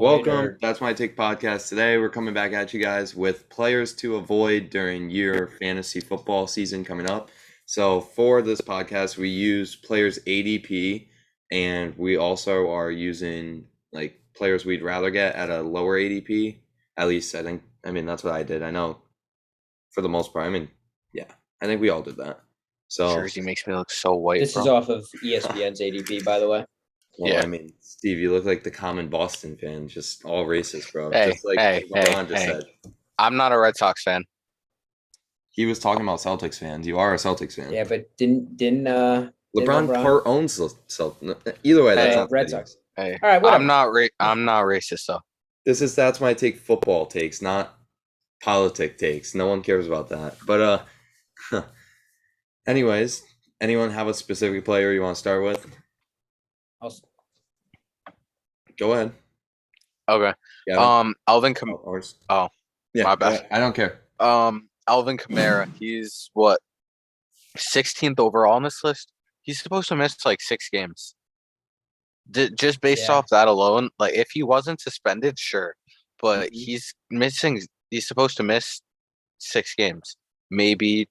Welcome. That's My Take podcast. Today we're coming back at you guys with players to avoid during your fantasy football season coming up. So for this podcast, we use players ADP, and we also are using like players we'd rather get at a lower ADP. At least I mean that's what I did. I know for the most part. I think we all did that. So Jersey makes me look so white. This is off of ESPN's ADP, by the way. Well, Yeah. I mean, Steve, you look like the common Boston fan, just all racist, bro. Hey, just like hey, said. I'm not a Red Sox fan. He was talking about Celtics fans. You are a Celtics fan. Yeah, but didn't LeBron part owns the Celtics. Either way, that's not Red Sox. Hey, all right, whatever. I'm not racist though. That's My Take football takes, not politic takes. No one cares about that. But anyways, anyone have a specific player you want to start with? Go ahead. Okay. Yeah. Alvin Kamara. Oh, yeah. My bad. I don't care. Alvin Kamara. He's what? 16th overall on this list. He's supposed to miss like 6 games. Just based off that alone, like if he wasn't suspended, sure, but he's missing. He's supposed to miss 6 games. Maybe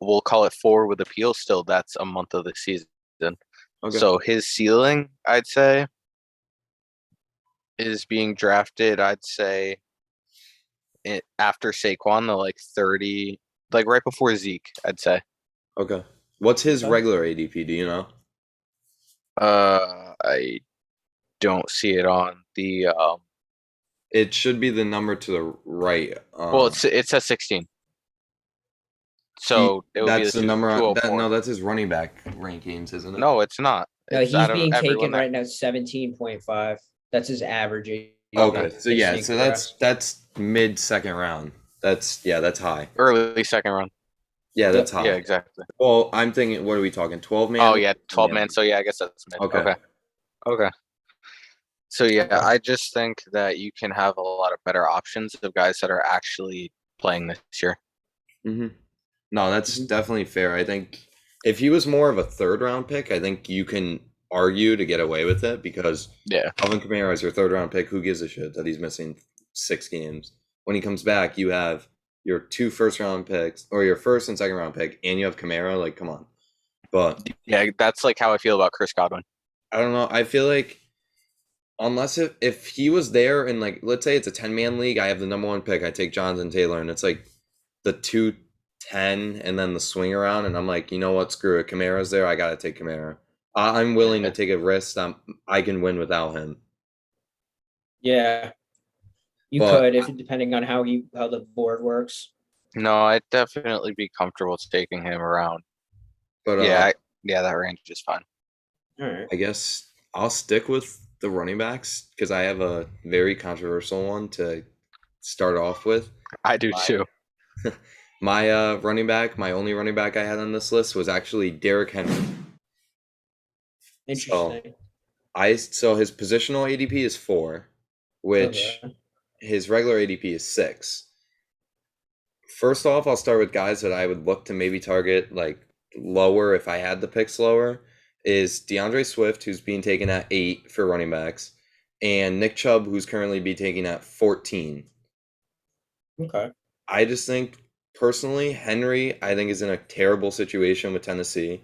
we'll call it 4 with appeal. Still, that's a month of the season. Okay. So his ceiling, I'd say, is being drafted, I'd say, after Saquon, the like 30, like right before Zeke, I'd say. Okay. What's his regular ADP? Do you know? I don't see it on the. It should be the number to the right. Well, it says 16. So it would that's be the number. No, that's his running back rankings, isn't it? No, it's not. No, he's being taken right now 17.5. That's his average. Okay, so that's mid second round. That's high. Early second round. Yeah, that's high. Yeah, exactly. Well, I'm thinking, what are we talking? 12 man? Oh yeah, 12 man. So yeah, I guess that's mid. Okay. So yeah, I just think that you can have a lot of better options of guys that are actually playing this year. Mm-hmm. No, that's definitely fair. I think if he was more of a third round pick, I think you can argue to get away with it because Alvin Kamara is your third round pick. Who gives a shit that he's missing 6 games? When he comes back, you have your 2 first round picks or your first and second round pick, and you have Kamara. Like, come on. But yeah, that's like how I feel about Chris Godwin. I don't know. I feel like unless if he was there and like, let's say it's a 10-man league, I have the number 1 pick. I take Jonathan Taylor, and it's like the 2-10 and then the swing around, and I'm like, you know what? Screw it. Kamara's there. I gotta take Kamara. I'm willing to take a risk. I can win without him. Yeah, could if depending on how the board works. No, I'd definitely be comfortable taking him around. But that range is fine. All right. I guess I'll stick with the running backs because I have a very controversial one to start off with. I do too. My my only running back I had on this list was actually Derrick Henry. Interesting. So his positional ADP is 4, which his regular ADP is 6. First off, I'll start with guys that I would look to maybe target like lower if I had the picks lower. Is DeAndre Swift, who's being taken at 8 for running backs, and Nick Chubb, who's currently being taken at 14. Okay. I just think personally, Henry, I think is in a terrible situation with Tennessee.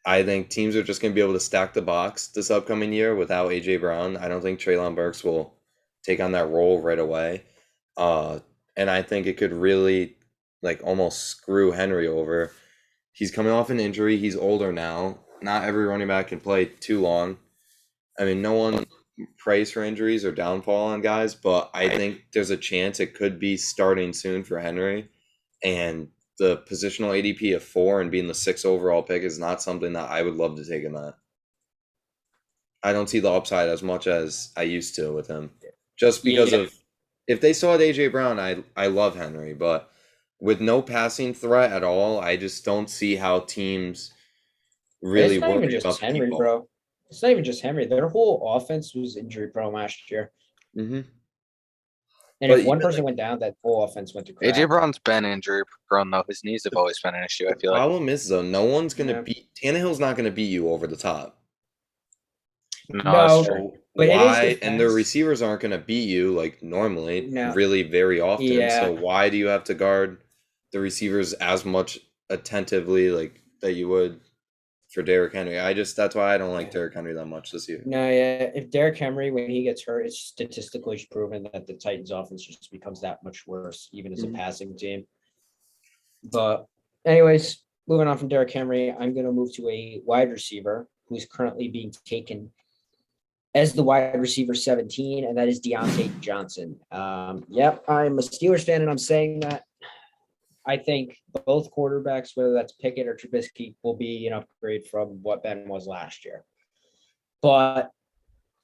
I think teams are just going to be able to stack the box this upcoming year without A.J. Brown. I don't think Treylon Burks will take on that role right away. And I think it could really like almost screw Henry over. He's coming off an injury. He's older now. Not every running back can play too long. I mean, no one prays for injuries or downfall on guys, but I think there's a chance it could be starting soon for Henry. And the positional ADP of 4 and being the 6th overall pick is not something that I would love to take in that. I don't see the upside as much as I used to with him. Just because of if they still had AJ Brown, I love Henry, but with no passing threat at all, I just don't see how teams really work. It's not even just Henry, bro. It's not even just Henry. Their whole offense was injury prone last year. Mm-hmm. And if one person went down, that whole offense went to crap. AJ Brown's been injury prone though. His knees have always been an issue. I feel like. The problem is though, no one's gonna beat Tannehill's not gonna beat you over the top. No. But it is why? And the defense. receivers aren't going to beat you like normally, No. really very often. Yeah. So why do you have to guard the receivers as much attentively like that you would for Derrick Henry? That's why I don't like Derrick Henry that much this year. No, yeah. If Derrick Henry, when he gets hurt, it's statistically proven that the Titans offense just becomes that much worse, even as a Mhm. passing team. But anyways, moving on from Derrick Henry, I'm going to move to a wide receiver who's currently being taken as the wide receiver 17, and that is Diontae Johnson. Yep, I'm a Steelers fan, and I'm saying that I think both quarterbacks, whether that's Pickett or Trubisky, will be an upgrade from what Ben was last year. But,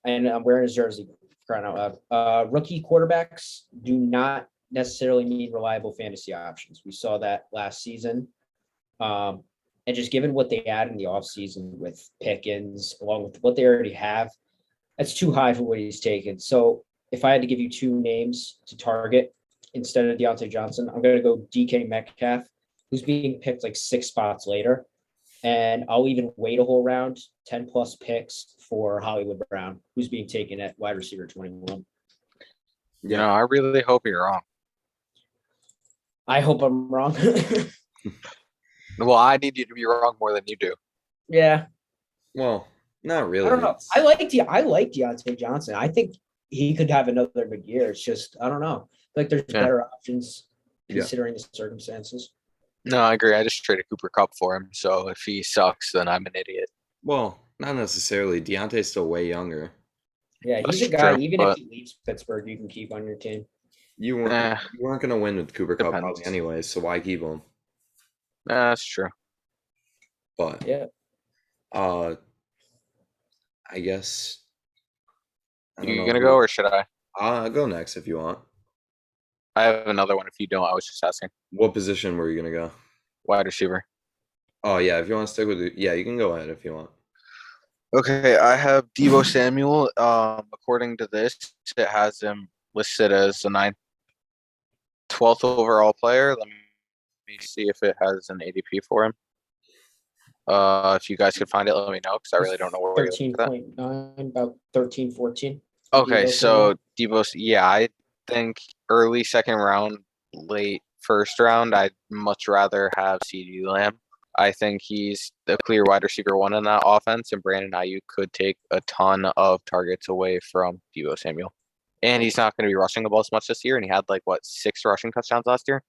and I'm wearing his jersey, crying out loud. Rookie quarterbacks do not necessarily mean reliable fantasy options. We saw that last season. And just given what they had in the offseason with Pickens, along with what they already have, that's too high for what he's taken. So if I had to give you two names to target instead of Diontae Johnson, I'm going to go DK Metcalf, who's being picked like 6 spots later. And I'll even wait a whole round, 10 plus picks for Hollywood Brown, who's being taken at wide receiver 21. You know, I really hope you're wrong. I hope I'm wrong. Well, I need you to be wrong more than you do. Yeah. Well, not really. I don't know. I like Diontae Johnson. I think he could have another good year. It's just I don't know. Like there's better options considering the circumstances. No, I agree. I just traded Cooper Kupp for him. So if he sucks, then I'm an idiot. Well, not necessarily. Deontay's still way younger. Yeah, he's That's a guy. true, Even but if he leaves Pittsburgh, you can keep on your team. You weren't going to win with Cooper Kupp Depends. probably anyway, so why keep him? That's true. But Yeah. I guess I don't You know gonna who- go or should I? I'll go next if you want. I have another one. If you don't, I was just asking. What position were you gonna go? Wide receiver. Oh yeah, if you want to stick with it, yeah, you can go ahead if you want. Okay, I have Deebo Samuel. According to this, it has him listed as the 12th overall player. Let me see if it has an ADP for him. If you guys could find it, let me know because I really don't know where you're looking for that. 13.9, about 13, 14. Okay, Deebo so Deebo, yeah, I think early second round, late first round, I'd much rather have CeeDee Lamb. I think he's the clear wide receiver 1 in that offense, and Brandon Ayuk could take a ton of targets away from Deebo Samuel. And he's not going to be rushing the ball as much this year, and he had 6 rushing touchdowns last year.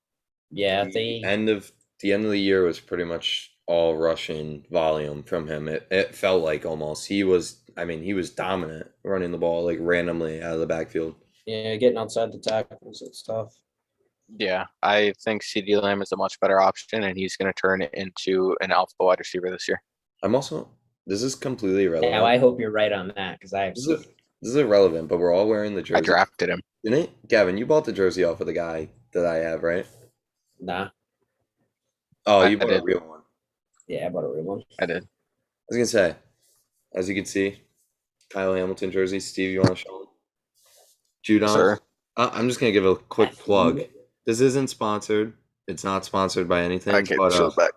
Yeah, The end of the year was pretty much all rushing volume from him. It felt like almost he was dominant running the ball randomly out of the backfield. Yeah, getting outside the tackles and stuff. Yeah, I think CeeDee Lamb is a much better option, and he's going to turn it into an alpha wide receiver this year. This is completely irrelevant. Now I hope you're right on that because I have. This is irrelevant, but we're all wearing the jersey. I drafted him. Didn't it? Gavin, you bought the jersey off of the guy that I have, right? Nah. Oh, you bought a real one. Yeah, I bought a real one. I did. I was gonna say, as you can see, Kyle Hamilton jersey. Steve, you want to show him? Judon. Sir. I'm just gonna give a quick plug. This isn't sponsored. It's not sponsored by anything. I can't but show it back.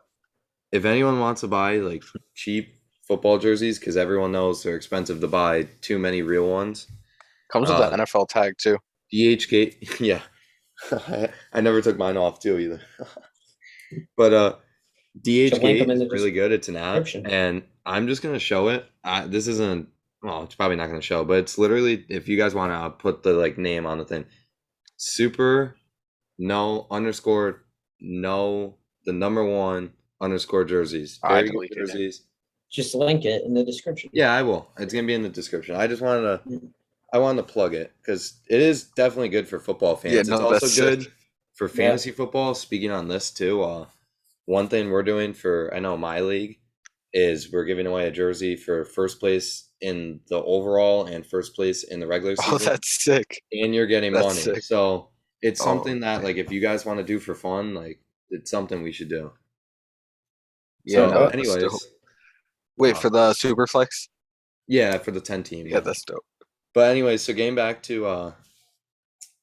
if anyone wants to buy cheap football jerseys, because everyone knows they're expensive to buy, too many real ones. Comes with the NFL tag too. DHGATE, yeah. I never took mine off too either. But DHGATE is really good. It's an app, and I'm just gonna show it. This isn't. Well, it's probably not gonna show, but it's literally, if you guys want to, I'll put the name on the thing. Super no underscore no the number 1 underscore jerseys. Very good jerseys. Just link it in the description. Yeah, I will. It's gonna be in the description. I just wanted to plug it because it is definitely good for football fans. Yeah, It's also good for fantasy football. Speaking on this too, one thing we're doing for my league is we're giving away a jersey for first place in the overall and first place in the regular season. Oh, that's sick. And you're getting money. Sick. So it's something that if you guys want to do for fun, it's something we should do. Yeah. So, anyways. Wait, for the Superflex? Yeah, for the 10 team. Yeah, that's dope. But anyways, so getting back to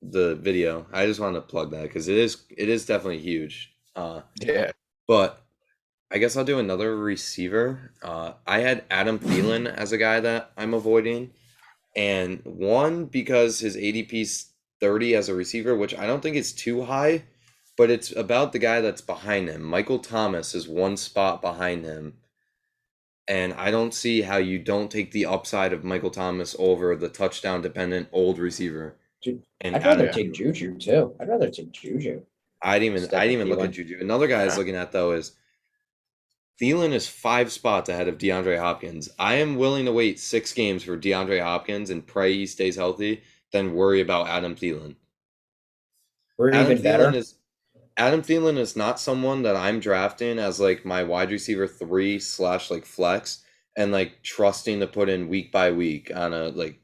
the video, I just wanted to plug that because it is definitely huge. Yeah. But I guess I'll do another receiver. I had Adam Thielen as a guy that I'm avoiding. And one, because his ADP's 30 as a receiver, which I don't think is too high, but it's about the guy that's behind him. Michael Thomas is one spot behind him. And I don't see how you don't take the upside of Michael Thomas over the touchdown dependent old receiver. Dude, And I'd rather Adam take Thielen. Juju too. I'd rather take Juju. I'd instead even of look at Thielen. Juju. Another guy I was Yeah. looking at though is Thielen is 5 spots ahead of DeAndre Hopkins. I am willing to wait 6 games for DeAndre Hopkins and pray he stays healthy than worry about Adam Thielen. We're Adam even better. Adam Thielen is not someone that I'm drafting as like my wide receiver 3 / like flex and like trusting to put in week by week on a like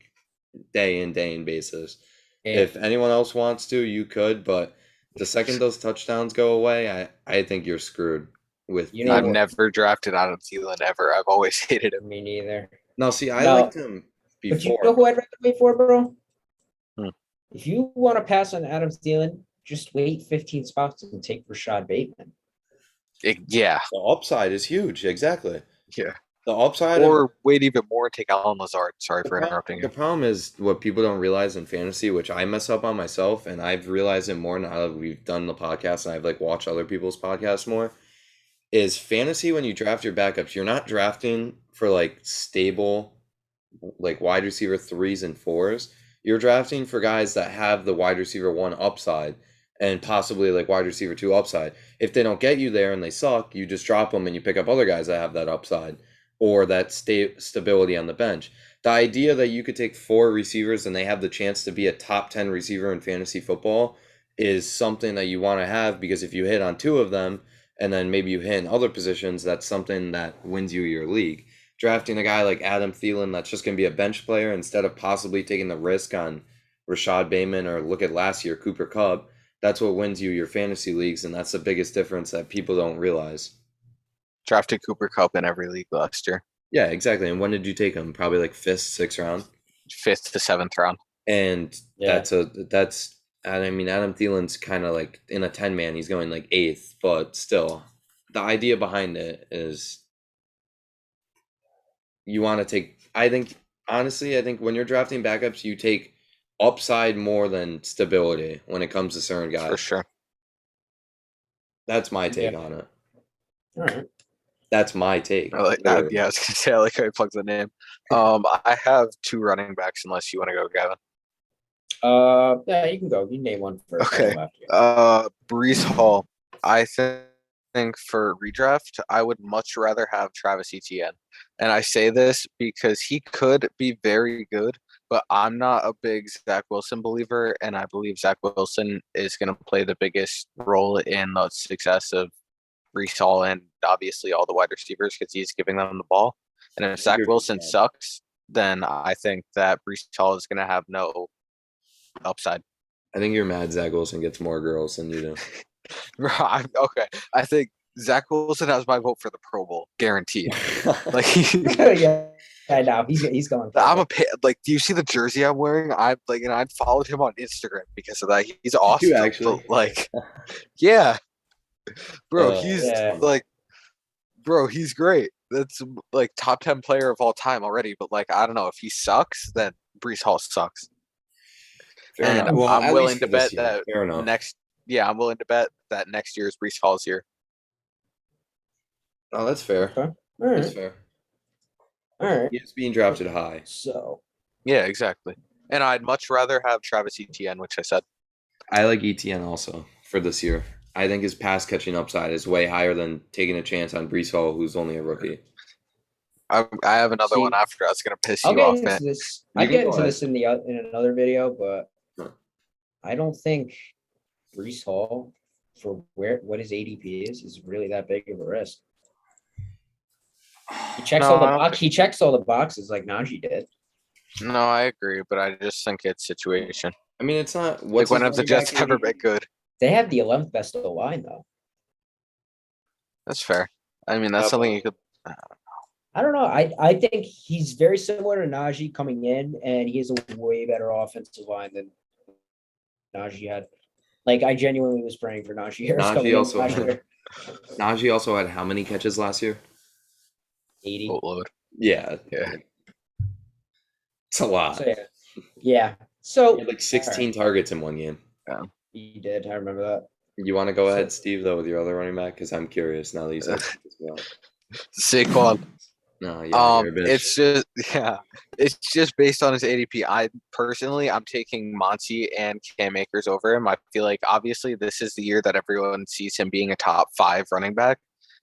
day in basis. Yeah. If anyone else wants to, you could, but the second those touchdowns go away, I think you're screwed with You know I've what? never drafted Adam Thielen ever. I've always hated him. Me neither. No, see, I No. liked him But you before. know who I'd rather wait for, bro? Hmm. If you want to pass on Adam Thielen, just wait 15 spots and take Rashad Bateman. Yeah. The upside is huge, exactly. Yeah. The upside of Or wait even more and take Alan Lazard. Sorry for interrupting the you. problem is what people don't realize in fantasy, which I mess up on myself, and I've realized it more now that we've done the podcast and I've like watched other people's podcasts more, is fantasy when you draft your backups, you're not drafting for like stable like wide receiver 3s and 4s. You're drafting for guys that have the wide receiver 1 upside and possibly like wide receiver 2 upside. If they don't get you there and they suck, you just drop them and you pick up other guys that have that upside or that stability on the bench. The idea that you could take 4 receivers and they have the chance to be a top 10 receiver in fantasy football is something that you want to have, because if you hit on 2 of them and then maybe you hit in other positions, that's something that wins you your league. Drafting a guy like Adam Thielen that's just going to be a bench player instead of possibly taking the risk on Rashad Bateman or look at last year, Cooper Kupp, that's what wins you your fantasy leagues, and that's the biggest difference that people don't realize. Drafted Cooper Kupp in every league last year. Yeah, exactly. And when did you take him? Probably like 5th, 6th round? 5th to 7th round. And Yeah. I mean, Adam Thielen's kind of like in a 10-man, he's going like 8th, but still, the idea behind it is you want to take, I think when you're drafting backups, you take upside more than stability when it comes to certain guys. For sure. That's my take on it. All right. That's my take. I like that. Yeah, I was gonna say I like how he plugs the name. I have 2 running backs unless you want to go, Gavin. Yeah, you can go. You name one first. Okay. Breece Hall. I think for redraft, I would much rather have Travis Etienne. And I say this because he could be very good, but I'm not a big Zach Wilson believer, and I believe Zach Wilson is going to play the biggest role in the success of Breece Hall and obviously all the wide receivers because he's giving them the ball. And if Zach Wilson sucks, then I think that Breece Hall is going to have no upside. I think you're mad Zach Wilson gets more girls than you do. Okay. I think Zach Wilson has my vote for the Pro Bowl, guaranteed. Like, Yeah, I know he's going. do you see the jersey I'm wearing? I'd followed him on Instagram because of that. He's awesome. You actually? Yeah, bro. He's great. That's like top 10 player of all time already. But like, I don't know, if he sucks, then Breece Hall sucks. Fair And enough. Well, I'm at willing least to for this bet year. that Fair enough. I'm willing to bet that next year's Breece Hall's year. Oh, that's fair. Okay. All That's right. fair. All right. He's being drafted high. So. Yeah, exactly. And I'd much rather have Travis Etienne, which I said. I like ETN also for this year. I think his pass catching upside is way higher than taking a chance on Breece Hall, who's only a rookie. I have another one after. That's gonna piss you off, man. I'll get into this in another video, but I don't think Breece Hall for what his ADP is really that big of a risk. He checks all the boxes like Najee did. No, I agree, but I just think it's situation. I mean, it's not. Like, when have the Jets ever been good? They have the 11th best O-line though. That's fair. I mean, that's something you could. I don't know. I think he's very similar to Najee coming in, and he has a way better offensive line than Najee had. Like, I genuinely was praying for Najee Harris coming in last year. Najee also had how many catches last year? 80. Boatload. Yeah. It's a lot. So yeah. So He had like 16 targets in one game. he did. I remember that. You want to go ahead, Steve, though, with your other running back? Because I'm curious now that you said as well. Saquon. No, yeah, you're a bitch. It's just based on his ADP. I'm taking Monty and Cam Akers over him. I feel like obviously this is the year that everyone sees him being a top 5 running back,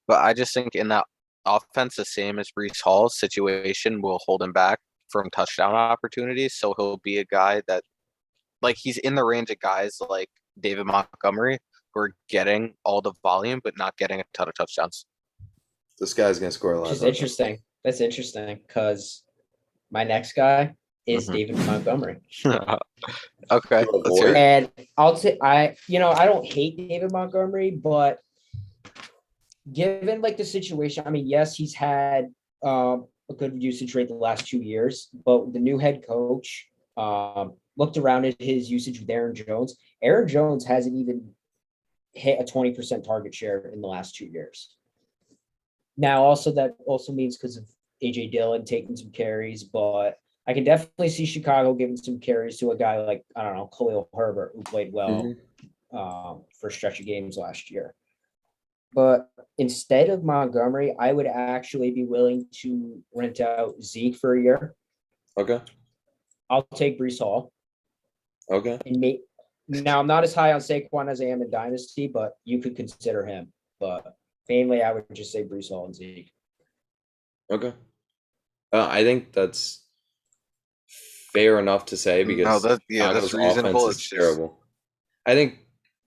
but I just think in that offense, the same as Breece Hall's situation will hold him back from touchdown opportunities. So he'll be a guy that, like, he's in the range of guys like David Montgomery who are getting all the volume but not getting a ton of touchdowns. This guy's gonna score a lot. Which is interesting. That's interesting because my next guy is David Montgomery. Okay, let's hear it. And I'll say I don't hate David Montgomery, but given like the situation, I mean, yes, he's had a good usage rate the last 2 years, but the new head coach looked around at his usage with Aaron Jones. Aaron Jones hasn't even hit a 20% target share in the last 2 years. Now, also that also means because of AJ Dillon taking some carries, but I can definitely see Chicago giving some carries to a guy like, I don't know, Khalil Herbert, who played well for a stretch of games last year. But instead of Montgomery, I would actually be willing to rent out Zeke for a year. Okay. I'll take Breece Hall. Okay. And now, I'm not as high on Saquon as I am in Dynasty, but you could consider him. But mainly, I would just say Breece Hall and Zeke. Okay. I think that's fair enough to say because that's reasonable. Offense is terrible. I think,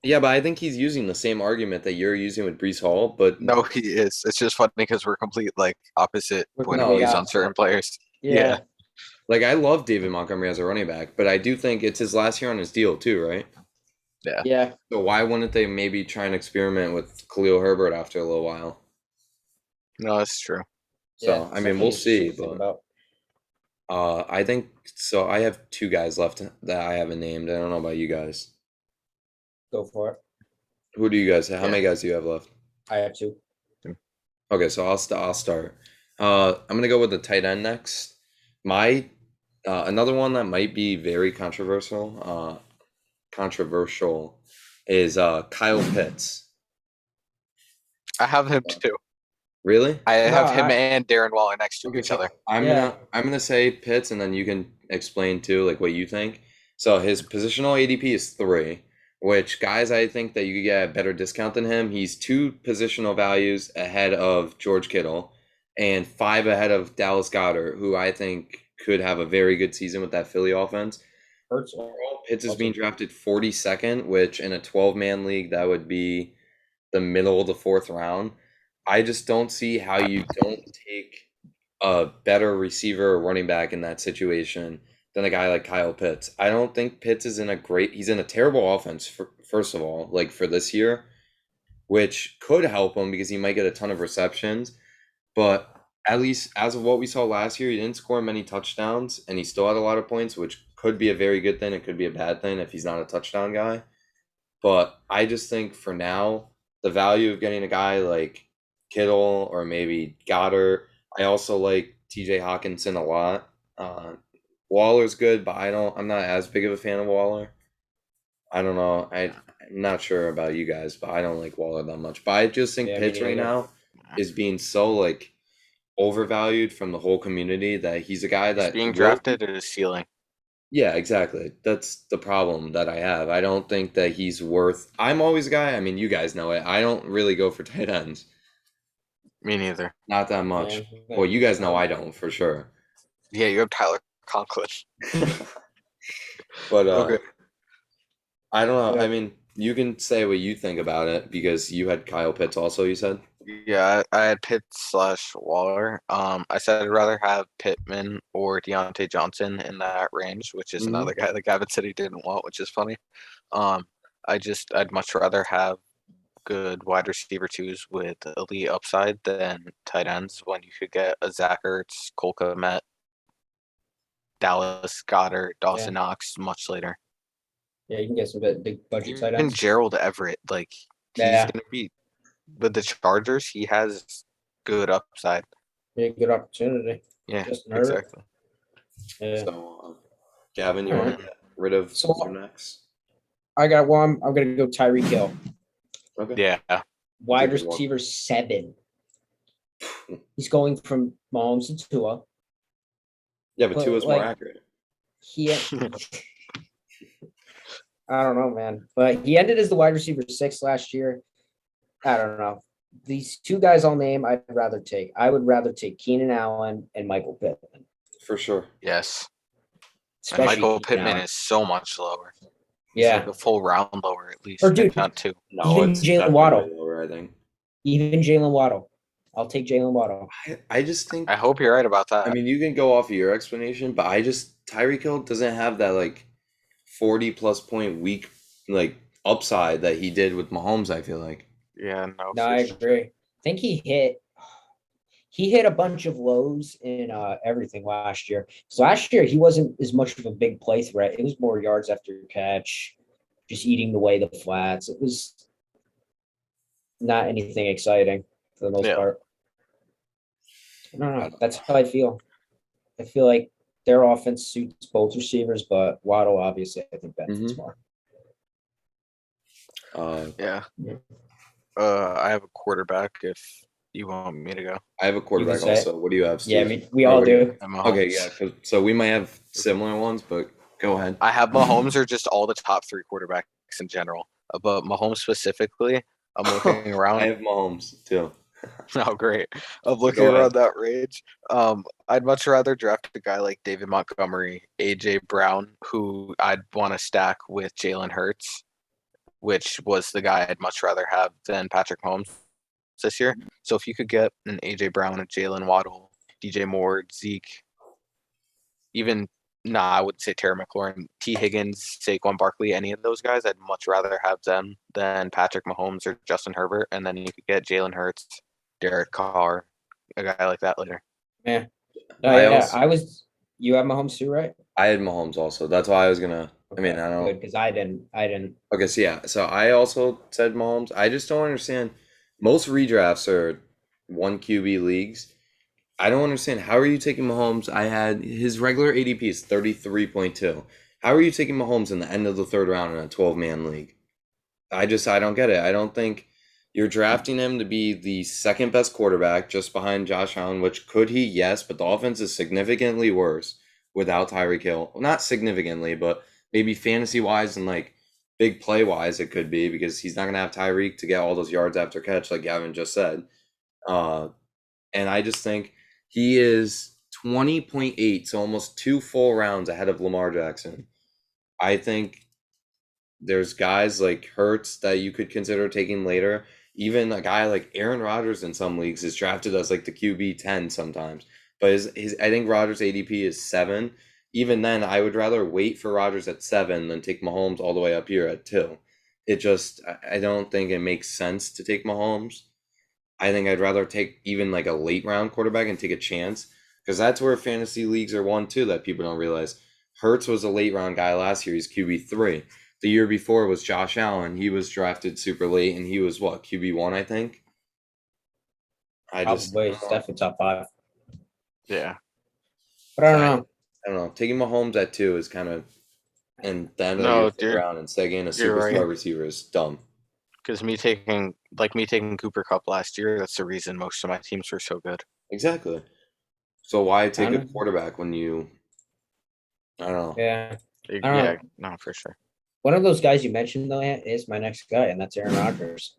but I think he's using the same argument that you're using with Breece Hall, but no, he is. It's just funny because we're complete opposite point of complete views on opposite. certain players. Yeah. Like, I love David Montgomery as a running back, but I do think it's his last year on his deal too, right? Yeah. So why wouldn't they maybe try and experiment with Khalil Herbert after a little while? No, that's true. So I mean, we'll see. But I think so. I have 2 guys left that I haven't named. I don't know about you guys. Go for it. Who do you guys have? How many guys do you have left? I have 2. Okay, so I'll start. I'm gonna go with the tight end next. My another one that might be very controversial. Is Kyle Pitts. I have him too. Really? I have him and Darren Waller next to each other. I'm gonna say Pitts, and then you can explain too, like what you think. So his positional ADP is 3, which guys I think that you could get a better discount than him. He's 2 positional values ahead of George Kittle, and 5 ahead of Dallas Goedert, who I think could have a very good season with that Philly offense. Pitts is being drafted 42nd, which in a 12-man league that would be the middle of the 4th round. I just don't see how you don't take a better receiver or running back in that situation than a guy like Kyle Pitts. I don't think Pitts is he's in a terrible offense, first of all, like for this year, which could help him because he might get a ton of receptions. But at least as of what we saw last year, he didn't score many touchdowns and he still had a lot of points, which could be a very good thing. It could be a bad thing if he's not a touchdown guy. But I just think for now, the value of getting a guy like Kittle or maybe Goddard. I also like TJ Hawkinson a lot. Waller's good, but I'm not as big of a fan of Waller. I don't know. I'm not sure about you guys, but I don't like Waller that much. But I just think Pitts right now is being so overvalued from the whole community that he's a guy that being drafted at his ceiling. Yeah, exactly. That's the problem that I have. I don't think that he's worth. I'm always a guy. I mean, you guys know it. I don't really go for tight ends. Me neither. Not that much. Well, you guys know I don't for sure. Yeah, you have Tyler Conklin. But okay. I don't know. I mean, you can say what you think about it because you had Kyle Pitts also, you said? Yeah, I had Pitts/Waller. I said I'd rather have Pittman or Diontae Johnson in that range, which is another guy that Gavin said he didn't want, which is funny. I'd much rather have good wide receiver 2s with elite upside than tight ends when you could get a Zach Ertz, Cole Kmet, Dallas Goedert, Dawson Knox much later. Yeah, you can get some big budget tight ends. And Gerald Everett, he's going to be with the Chargers. He has good upside. Yeah, good opportunity. Yeah, exactly. Yeah. So, Gavin, you All want right. to get rid of So- your next? I got one. I'm gonna go Tyreek Hill, Okay. Yeah. wide Good one. receiver 7. He's going from Mahomes to Tua. Yeah, but But, Tua is more like- accurate. He, I don't know, man, but he ended as the wide receiver 6 last year. I don't know. These two guys I'll name, I would rather take Keenan Allen and Michael Pittman. For sure. Yes. And Especially Michael Keenan Pittman Allen. is so much lower. He's Yeah. like a full round lower at least. Or dude, if not 2. No, Even it's Jalen definitely Waddle. lower, I think. Even Jalen Waddle. I'll take Jalen Waddle. I just think. I hope you're right about that. I mean, you can go off of your explanation, but Tyreek Hill doesn't have that like 40+ point week like upside that he did with Mahomes. I feel like. yeah, no. No, for I sure. agree. I think he hit a bunch of lows in everything last year. So last year he wasn't as much of a big play threat. It was more yards after catch, just eating away the flats. It was not anything exciting for the most Yeah. part. I don't know. That's how I feel. I feel like their offense suits both receivers, but Waddle obviously I think benefits more. Yeah. Yeah. I have a quarterback if you want me to go. I have a quarterback say it. also. What do you have, Steve? Yeah, I mean, we all what you- do. And Mahomes. Okay, yeah. So we might have similar ones, but go ahead. I have Mahomes or just all the top 3 quarterbacks in general. But Mahomes specifically, I'm looking around. I have Mahomes too. Oh, great. I'm looking Go ahead. around that range. I'd much rather draft a guy like David Montgomery, AJ Brown, who I'd want to stack with Jalen Hurts, which was the guy I'd much rather have than Patrick Mahomes this year. So if you could get an AJ Brown, a Jalen Waddle, DJ Moore, Zeke, even I would say Terry McLaurin, T. Higgins, Saquon Barkley, any of those guys, I'd much rather have them than Patrick Mahomes or Justin Herbert. And then you could get Jalen Hurts, Derek Carr, a guy like that later. Yeah. You have Mahomes too, right? I had Mahomes also. That's why I was gonna. I mean, I don't. Because I didn't. Okay, so yeah, so I also said Mahomes. I just don't understand. Most redrafts are 1 QB leagues. I don't understand. How are you taking Mahomes? I had his regular ADP is 33.2. How are you taking Mahomes in the end of the 3rd round in a 12-man league? I don't get it. I don't think you're drafting him to be the 2nd best quarterback just behind Josh Allen, which could he? Yes, but the offense is significantly worse without Tyreek Hill. Well, not significantly, but maybe fantasy-wise and like big play-wise it could be because he's not going to have Tyreek to get all those yards after catch like Gavin just said. And I just think he is 20.8, so almost 2 full rounds ahead of Lamar Jackson. I think there's guys like Hurts that you could consider taking later. Even a guy like Aaron Rodgers in some leagues is drafted as like the QB 10 sometimes. But I think Rodgers ADP is 7. Even then, I would rather wait for Rodgers at 7 than take Mahomes all the way up here at 2. I don't think it makes sense to take Mahomes. I think I'd rather take even like a late round quarterback and take a chance because that's where fantasy leagues are won too that people don't realize. Hurts was a late round guy last year. He's QB3. The year before was Josh Allen. He was drafted super late and he was what, QB1, I think? It's definitely top 5. Yeah. But I don't know. I don't know. Taking Mahomes at 2 is kind of, and then No, around and taking a you're superstar right. receiver is dumb. Because me taking Cooper Kupp last year, that's the reason most of my teams were so good. Exactly. So why take a Honestly. quarterback when you? I don't know. Yeah. Yeah, no, for sure. One of those guys you mentioned though is my next guy, and that's Aaron Rodgers.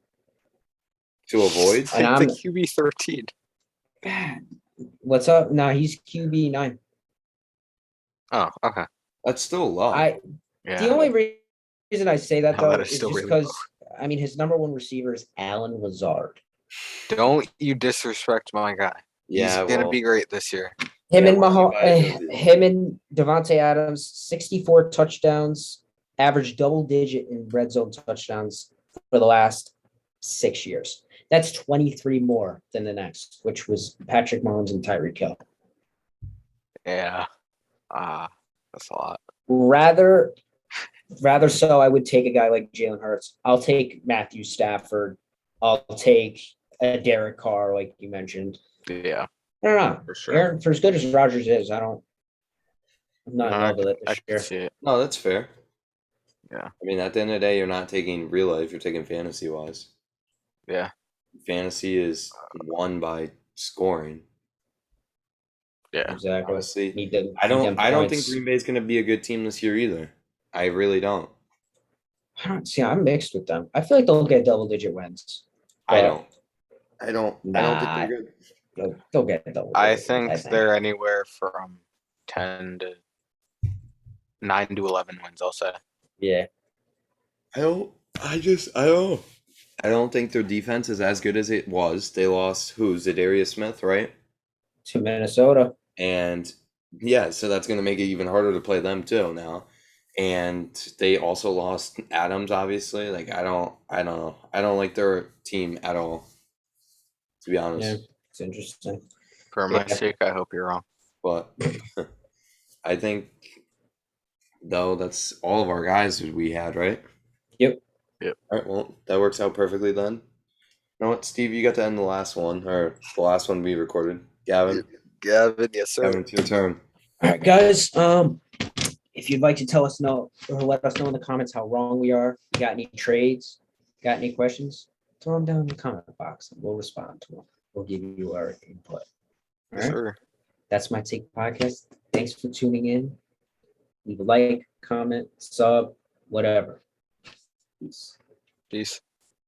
To avoid. And I'm the QB 13. What's up? No, he's QB 9. Oh, okay. That's still low. The only reason I say that No, though that is is still just really because his number 1 receiver is Allen Lazard. Don't you disrespect my guy. Yeah, He's gonna be great this year. Him and Devontae Adams, 64 touchdowns, average double digit in red zone touchdowns for the last 6 years. That's 23 more than the next, which was Patrick Mahomes and Tyreek Hill. Yeah. That's a lot. Rather so, I would take a guy like Jalen Hurts. I'll take Matthew Stafford. I'll take a Derek Carr, like you mentioned. Yeah. I don't know. For sure. Aaron, for as good as Rodgers is, I don't I'm not in No, love with it I this can year. see it. No, that's fair. Yeah. I mean, at the end of the day, you're not taking real life, you're taking fantasy wise. Yeah. Fantasy is won by scoring. Yeah. Exactly. Honestly, Need them, I need them don't think points. Green Bay's gonna be a good team this year either. I really don't. I don't see. I'm mixed with them. I feel like they'll get double-digit wins. I but don't. I don't think Nah, they're good. they'll get I double-digit wins. think they're anywhere from 10 to 9 to 11 wins, I'll say. Yeah. I don't. I don't. I don't think their defense is as good as it was. They lost Zadarius Smith, right? To Minnesota. And yeah, so that's going to make it even harder to play them too now. And they also lost Adams, obviously. Like I don't know. I don't like their team at all, to be honest. Yeah, it's interesting. For my Yeah. sake, I hope you're wrong. But I think though that's all of our guys that we had, right? Yep. All right, well, that works out perfectly then. You know what, Steve, you got to end the last one, or the last one we recorded. Gavin, Gavin, yes, sir. Gavin, it's your turn. All right, guys. If you'd like to tell us know or let us know in the comments how wrong we are, you got any trades, got any questions, throw them down in the comment box and we'll respond to them. We'll give you our input. All Yes, right. sir. That's my take podcast. Thanks for tuning in. Leave a like, comment, sub, whatever. Peace. Peace.